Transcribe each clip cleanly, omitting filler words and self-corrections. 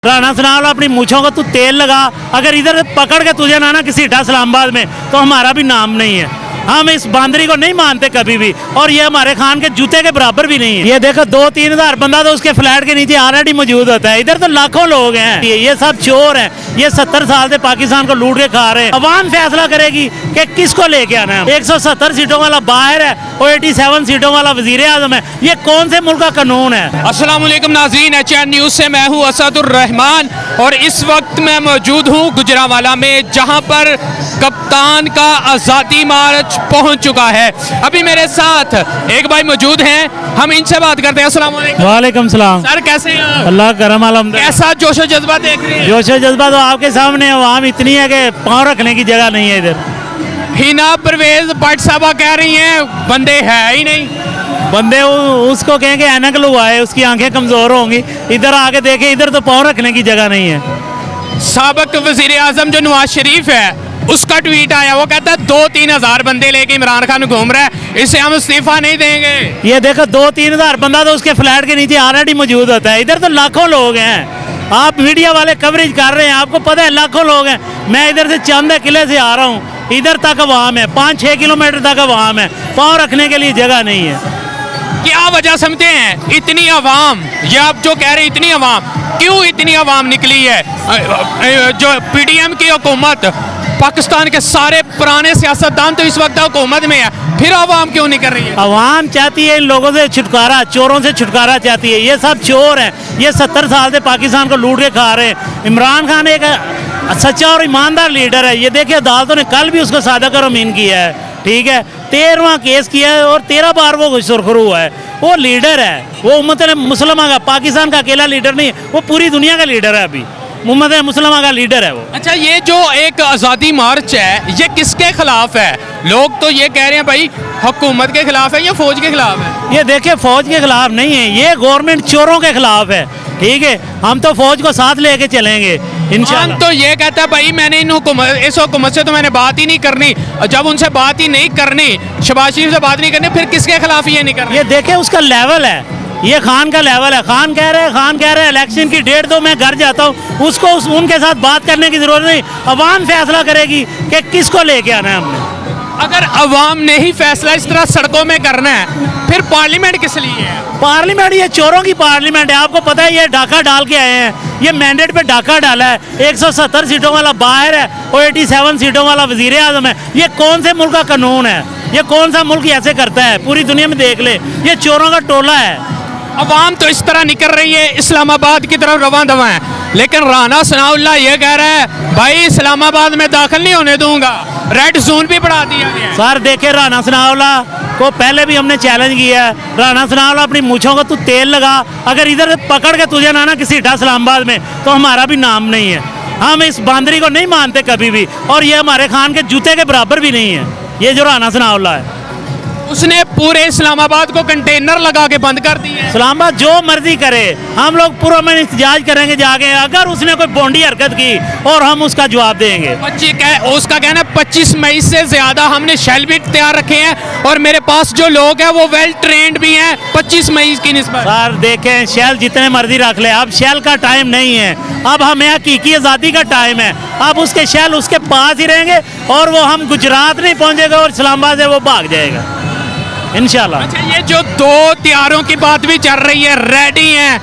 राणा सनावला अपनी मूछों को तू तेल लगा, अगर इधर पकड़ के तुझे ना किसी इस्लामाबाद में तो हमारा भी नाम नहीं है। हम इस बांदरी को नहीं मानते कभी भी, और ये हमारे खान के जूते के बराबर भी नहीं है। ये देखो 2-3 हज़ार बंदा तो उसके फ्लैट के नीचे ऑलरेडी मौजूद होता है। इधर तो लाखों लोग हैं, ये सब चोर हैं। ये 70 साल से पाकिस्तान को लूट के खा रहे हैं। अवाम फैसला करेगी कि किसको लेके आना है। 170 सीटों वाला बाहर है और 87 सीटों वाला वजीर आजम है। ये कौन से मुल्क का कानून है? अस्सलाम वालेकुम नाज़रीन, HN न्यूज़ से मैं हूँ असदुर्रहमान और इस वक्त मैं मौजूद हूँ गुजरांवाला में, जहाँ पर कप्तान का आज़ादी मार्च पहुँच चुका है। अभी मेरे साथ एक भाई मौजूद हैं, हम इनसे बात करते हैं। अस्सलाम वालेकुम। वालेकुम सलाम। सर कैसे हैं आप? अल्लाह करम अलहम्दुलिल्लाह। कैसा जोशो जज्बा देख रहे हैं? जोशो जज्बा तो आपके सामने है। आवाम इतनी है कि पाँव रखने की जगह नहीं है इधर। हिना परवेज भट्ट साहबा कह रही हैं बंदे है ही नहीं। बंदे उसको कहेंगे ऐनक लगवाए, उसकी आंखें कमजोर होंगी। इधर आके देखे, इधर तो पाँव रखने की जगह नहीं है। साबिक वजीर आजम जो नवाज शरीफ है, उसका ट्वीट आया, वो कहता है 2-3 हज़ार बंदे लेके इमरान खान घूम रहा है, इसे हम इस्तीफा नहीं देंगे। ये देखो 2-3 हज़ार बंदा तो उसके फ्लैट के नीचे ऑलरेडी मौजूद होता है। इधर तो लाखों लोग हैं। आप मीडिया वाले कवरेज कर रहे हैं, आपको पता है लाखों लोग हैं। मैं इधर से चांदा किले से आ रहा हूँ, इधर तक अवाम है, 5-6 किलोमीटर तक अवाम है। पाँव रखने के लिए जगह नहीं है। क्या वजह समझते हैं इतनी आवाम, ये आप जो कह रहे हैं इतनी आवाम, क्यों इतनी आवाम निकली है? जो PDM की हुकूमत, पाकिस्तान के सारे पुराने सियासतदान तो इस वक्त हुकूमत में है, फिर आवाम क्यों नहीं कर रही है? आवाम चाहती है इन लोगों से छुटकारा, चोरों से छुटकारा चाहती है। ये सब चोर हैं। ये 70 साल से पाकिस्तान को लूट के खा रहे हैं। इमरान खान एक सच्चा और ईमानदार लीडर है। ये देखिए अदालतों ने कल भी उसको सादक और अमीन किया है, ठीक है। 13वां केस किया है और 13 बार वो सुरखरू हुआ है। वो लीडर है, वो उम्मत मुसलमान का, पाकिस्तान का अकेला लीडर नहीं है, वो पूरी दुनिया का लीडर है। अभी उम्मत मुसलमान का लीडर है वो। अच्छा, ये जो एक आज़ादी मार्च है, ये किसके खिलाफ है? लोग तो ये कह रहे हैं भाई हुकूमत के खिलाफ है या फौज के खिलाफ है? ये देखिए फौज के खिलाफ नहीं है, ये गवर्नमेंट चोरों के खिलाफ है, ठीक है। हम तो फौज को साथ लेके चलेंगे इंशाल्लाह। तो ये कहता है भाई मैंने इस हुकूमत से तो मैंने बात ही नहीं करनी। जब उनसे बात ही नहीं करनी, शहबाज शरीफ से बात नहीं करनी, फिर किसके खिलाफ ये नहीं करना? ये देखे उसका लेवल है, ये खान का लेवल है। खान कह रहे हैं इलेक्शन की डेट दो, मैं घर जाता हूँ। उसको उनके साथ बात करने की जरूरत नहीं। अवाम फैसला करेगी कि किसको लेके आना है हमने। अगर अवाम ने ही फैसला इस तरह सड़कों में करना है, फिर पार्लियामेंट किस लिए है? पार्लियामेंट ये चोरों की पार्लियामेंट है। आपको पता है ये डाका डाल के आए हैं, ये मैंडेट पे डाका डाला है। 170 सीटों वाला बाहर है और 87 सीटों वाला वजीर आजम है। ये कौन से मुल्क का कानून है? ये कौन सा मुल्क ऐसे करता है? पूरी दुनिया में देख ले, ये चोरों का टोला है। अवाम तो इस तरह निकल रही है इस्लामाबाद की तरफ रवां दवा है, लेकिन राणा सनाउल्लाह ये कह रहा है भाई इस्लामाबाद में दाखिल नहीं होने दूंगा, रेड जोन भी बढ़ा दिया गया है। सर देखे राणा सनाउल्लाह को पहले भी हमने चैलेंज किया है। राणा सनाउल्लाह अपनी मूछों को तू तेल लगा, अगर इधर पकड़ के तुझे ना किसी इस्लामाबाद में तो हमारा भी नाम नहीं है। हम इस बांदरी को नहीं मानते कभी भी, और ये हमारे खान के जूते के बराबर भी नहीं है। ये जो राणा सनाउल्लाह है, उसने पूरे इस्लामाबाद को कंटेनर लगा के बंद कर दिए। इस्लामाबाद जो मर्जी करे, हम लोग पूरा में एहतजाज करेंगे जाके। अगर उसने कोई बोंडी हरकत की और हम उसका जवाब देंगे। उसका कहना है 25 मई से ज्यादा हमने शेल भी तैयार रखे हैं और मेरे पास जो लोग हैं वो वेल ट्रेंड भी हैं 25 मई की निस्बत। सर देखें, शेल जितने मर्जी रख ले, अब शेल का टाइम नहीं है। अब हमें हकीकी आज़ादी का टाइम है। अब उसके शेल उसके पास ही रहेंगे और वो हम गुजरात नहीं पहुंचेगा और इस्लामाबाद से वो भाग जाएगा इंशाल्लाह। अच्छा, ये जो 2 त्यारों की बात भी चल रही है, रेडी हैं,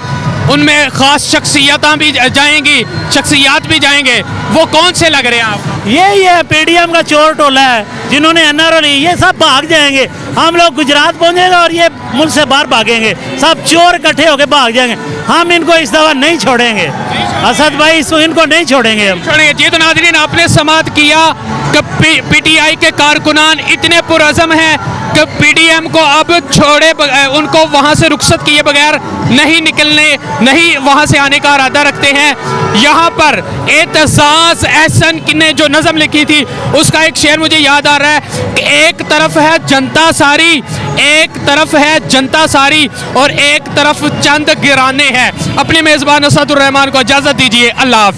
उनमें खास शख्सियत भी जाएंगे, वो कौन से लग रहे हैं आपको? यही है PDM का चोर टोला है, जिन्होंने NRO ली, ये सब भाग जाएंगे। हम लोग गुजरात पहुंचेगा और ये मुल्क से बाहर भागेंगे। सब चोर इकट्ठे होकर भाग जाएंगे। हम इनको इस दफा नहीं छोड़ेंगे असद भाई, इनको नहीं छोड़ेंगे हम। छोड़ेंगे जी। तो नाज़रीन, आपने समाअत किया कि PTI के कारकुनान इतने पुरअज़म हैं कि PDM को अब छोड़े, उनको वहाँ से रुखसत किए बगैर नहीं वहाँ से आने का इरादा रखते हैं। यहाँ पर एतजाज़ एहसन ने जो नज़म लिखी थी, उसका एक शेर मुझे याद आ रहा है कि एक तरफ है जनता सारी और एक तरफ चंद गिराने हैं। अपने मेज़बान असदुर्रहमान को इजाज़त दीजिए। अल्लाह हाफ़िज़।